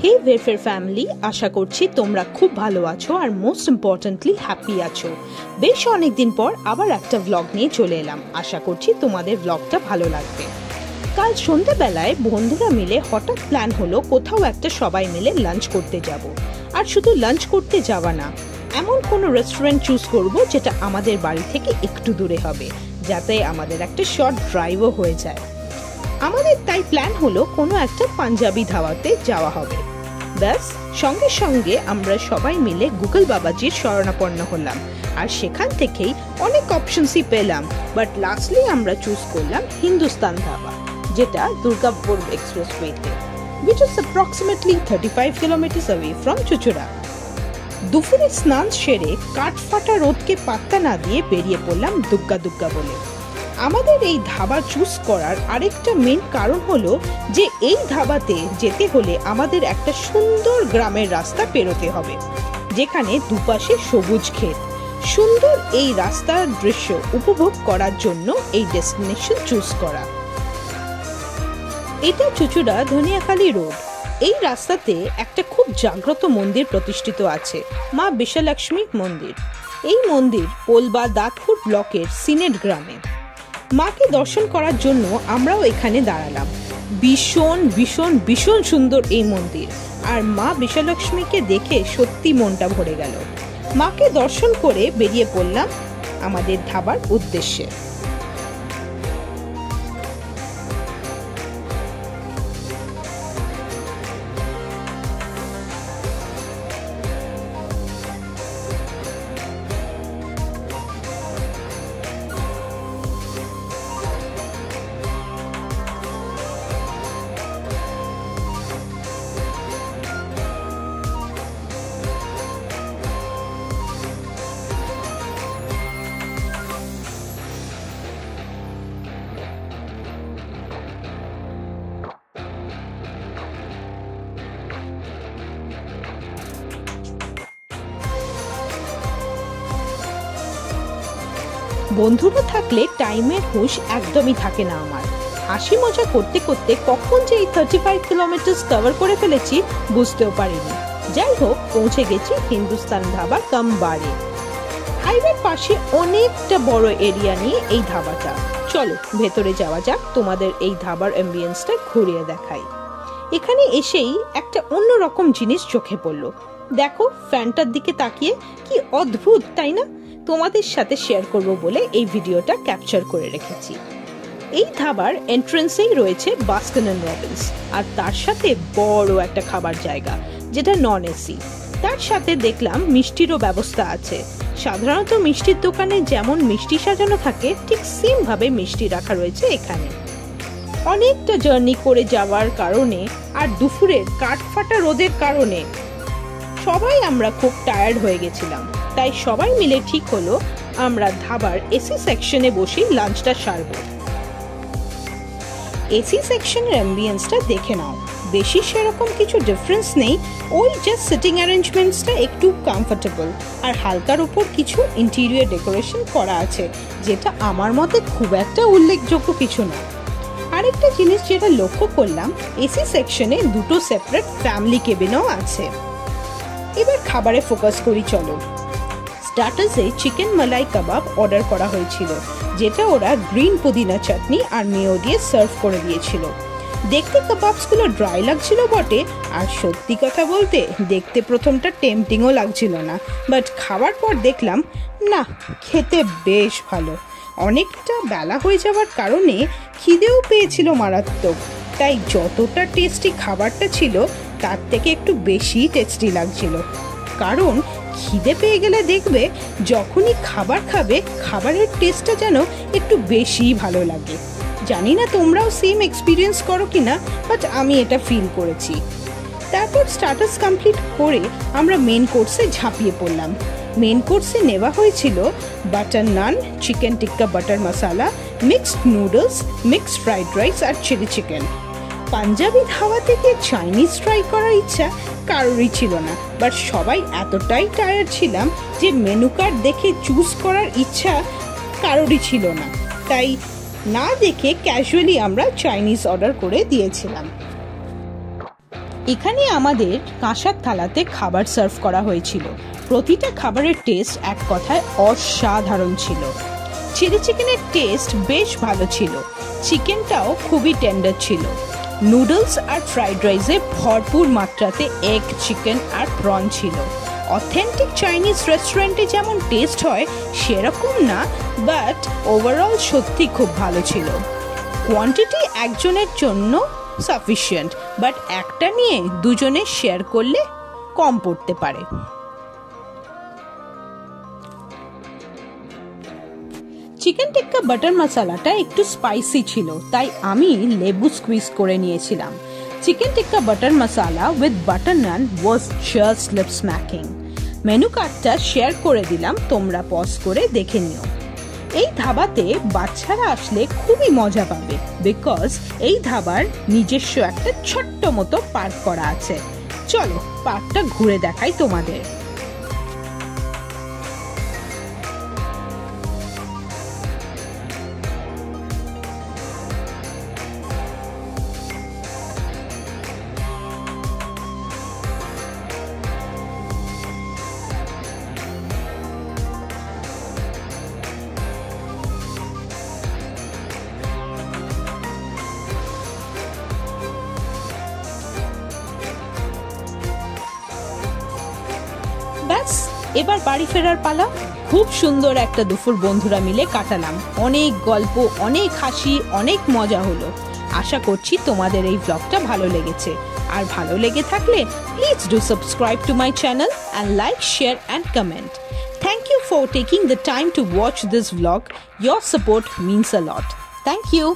হে ওয়েফেয়ার family, আশা করছি তোমরা খুব ভালো আছো আর মোস্ট ইম্পর্টেন্টলি হ্যাপি আছো। বেশ অনেকদিন পর আবার একটা ব্লগ নিয়ে চলে এলাম। আশা করছি তোমাদের ব্লগটা ভালো লাগবে। কাল সন্ধ্যাবেলায় বন্ধুরা মিলে হঠাৎ প্ল্যান হলো কোথাও একটা সবাই মিলে লাঞ্চ করতে যাব। আর শুধু লাঞ্চ করতে যাওয়া না, এমন কোনো রেস্টুরেন্ট চুজ করব যেটা আমাদের বাড়ি থেকে একটু দূরে হবে, যাতে আমাদের একটা শর্ট ড্রাইভও হয়ে যায়। আমাদের তাই প্ল্যান হলো কোনো একটা পাঞ্জাবি ধাবাতে যাওয়া হবে। ব্যাস, সঙ্গে সঙ্গে আমরা সবাই মিলে গুগল বাবাজির শরণাপন্ন হলাম আর সেখান থেকেই অনেক অপশনসই পেলাম, বাট লাস্টলি আমরা চুজ করলাম হিন্দুস্তান ধাবা, যেটা Durgapur এক্সপ্রেসওয়েতে, which is approximately 35 kilometers away from Chuchura. দুপুরে স্নান সেরে কাঠফাটা রোদকে পাত্তা না দিয়ে বেরিয়ে পড়লাম দুগ্গা দুগ্গা বলে। আমাদের এই ধাবা চুজ করার আরেকটা মেন কারণ হলো যে এই ধাবাতে যেতে হলে আমাদের একটা সুন্দর গ্রামের রাস্তা পেরোতে হবে, যেখানে দুপাশে সবুজ ক্ষেত। সুন্দর এই রাস্তার দৃশ্য উপভোগ করার জন্য এই ডেস্টিনেশন চুজ করা। এটা চুচুড়া ধনিয়াখালী রোড। এই রাস্তাতে একটা খুব জাগ্রত মন্দির প্রতিষ্ঠিত আছে, মা বিশালক্ষ্মী মন্দির। এই মন্দির পোলবা দাঁতপুর ব্লকের সিনেট গ্রামে। মাকে দর্শন করার জন্য আমরাও এখানে দাঁড়ালাম। ভীষণ ভীষণ ভীষণ সুন্দর এই মন্দির, আর মা বিশালক্ষ্মীকে দেখে সত্যি মনটা ভরে গেল। মাকে দর্শন করে বেরিয়ে পড়লাম আমাদের ধাবার উদ্দেশ্যে। বন্ধুরা থাকলে টাইমের হুঁশ একদমই থাকে না আমার। হাসি মজা করতে করতে কখন যে এই 35 কিলোমিটার কভার করে ফেলেছি বুঝতেও পারিনি। যাই হোক, পৌঁছে গেছি হিন্দুস্তান ধাবা কাম বারে। হাইওয়ের পাশে অনেকটা বড় এরিয়া নিয়ে এই ধাবাটা। চলো ভেতরে যাওয়া যাক, তোমাদের এই ধাবার অ্যাম্বিয়েন্সটা ঘুরিয়ে দেখাই। এখানে এসেই একটা অন্যরকম জিনিস চোখে পড়লো। দেখো, ফ্যানটার দিকে তাকিয়ে, কি অদ্ভুত তাই না? তোমাদের সাথে শেয়ার করব বলে এই ভিডিওটা ক্যাপচার করে রেখেছি। এই ধাবার এন্ট্রান্সেই রয়েছে বাস্কিন এন্ড রবিন্স, আর তার সাথে বড় একটা খাবার জায়গা যেটা নন এসি। তার সাথে দেখলাম মিষ্টিরও ব্যবস্থা আছে। সাধারণত মিষ্টির দোকানে যেমন মিষ্টি সাজানো থাকে, ঠিক সেম ভাবে মিষ্টি রাখা রয়েছে এখানে। অনেকটা জার্নি করে যাওয়ার কারণে আর দুপুরের কাঠফাটা রোদের কারণে সবাই আমরা খুব টায়ার্ড হয়ে গেছিলাম। তাই সবাই মিলে ঠিক হলো আমরা ধাবার এসি সেকশনে বসে লাঞ্চটা সারব। এসি সেকশনের অ্যাম্বিয়েন্সটা দেখে নাও, বেশি সেরকম কিছু ডিফারেন্স নেই, ওই জাস্ট সিটিং অ্যারেঞ্জমেন্টসটা একটু কমফোর্টেবল, আর হালকার উপর কিছু ইন্টেরিয়র ডেকোরেশন করা আছে, যেটা আমার মতে খুব একটা উল্লেখযোগ্য কিছু না। আরেকটা জিনিস যেটা লক্ষ্য করলাম, এসি সেকশনে দুটো সেপারেট ফ্যামিলি কেবিনও আছে। এবার খাবারে ফোকাস করি চলো। স্টার্টার্সে চিকেন মালাই কাবাব অর্ডার করা হয়েছিল, যেটা ওরা গ্রিন পুদিনা চাটনি আর মেয়ো দিয়ে সার্ভ করে দিয়েছিল। দেখতে কাবাবসগুলো ড্রাই লাগছিল বটে, আর সত্যি কথা বলতে দেখতে প্রথমটা টেম্পটিংও লাগছিল না, বাট খাওয়ার পর দেখলাম না, খেতে বেশ ভালো। অনেকটা বেলা হয়ে যাওয়ার কারণে খিদেও পেয়েছিল মারাত্মক, তাই যতটা টেস্টি খাবারটা ছিল তার থেকে একটু বেশি টেস্টি লাগছিল। কারণ খিদে পেয়ে গেলে দেখবে যখনই খাবার খাবে, খাবারের টেস্টটা যেন একটু বেশিই ভালো লাগে। জানি না তোমরাও সেম এক্সপিরিয়েন্স করো কিনা, বাট আমি এটা ফিল করেছি। তারপর স্টার্টার্স কমপ্লিট করে আমরা মেন কোর্সে ঝাঁপিয়ে পড়লাম। মেন কোর্সে নেওয়া হয়েছিল butter naan, chicken tikka butter masala, mixed noodles, mixed fried rice আর চিলি চিকেন। পাঞ্জাবি ধাবা থেকে চাইনিজ ট্রাই করার ইচ্ছা কারোরই ছিল না, বাট সবাই এতটাই টায়ার্ড ছিলাম যে মেনু কার্ড দেখে চুজ করার ইচ্ছা কারোরই ছিল না, তাই না দেখে ক্যাজুয়ালি আমরা চাইনিজ অর্ডার করে দিয়েছিলাম। এখানে আমাদের কাঁসার থালাতে খাবার সার্ভ করা হয়েছিল। প্রতিটা খাবারের টেস্ট এক কথায় অসাধারণ ছিল। চিলি চিকেনের টেস্ট বেশ ভালো ছিল। চিকেনটাও খুবই টেন্ডার ছিল। নুডলস আর ফ্রাইড রাইসে ভরপুর মাত্রাতে এগ, চিকেন আর প্রন ছিল। অথেন্টিক চাইনিজ রেস্টুরেন্টে যেমন টেস্ট হয় সেরকম না, বাট ওভারঅল সত্যি খুব ভালো ছিল। কোয়ান্টিটি একজনের জন্য সাফিসিয়েন্ট, বাট একটা নিয়ে দুজনে শেয়ার করলে কম পড়তে পারে। চিকেন টিক্কা বাটার মশলাটা একটু স্পাইসি ছিল, তাই আমি লেবু স্কুইজ করে নিয়েছিলাম। Chicken tikka butter masala with butter naan was just lip smacking. Menu কার্ডটা শেয়ার করে দিলাম, তোমরা পজ করে দেখে নিও। এই ধাবাতে বাচ্চারা আসলে খুবই মজা পাবে, বিকজ এই ধাবার নিজস্ব একটা ছোট্ট মতো পার্ক করা আছে। চলো পার্কটা ঘুরে দেখাই তোমাদের। ব্যাস, এবার বাড়ি ফেরার পালা। খুব সুন্দর একটা দুপুর বন্ধুরা মিলে কাটালাম। অনেক গল্প, অনেক হাসি, অনেক মজা হলো। আশা করছি তোমাদের এই ব্লগটা ভালো লেগেছে। আর ভালো লেগে থাকলে please do subscribe to my channel and like, share and comment. Thank you for taking the time to watch this vlog. Your support means a lot. Thank you.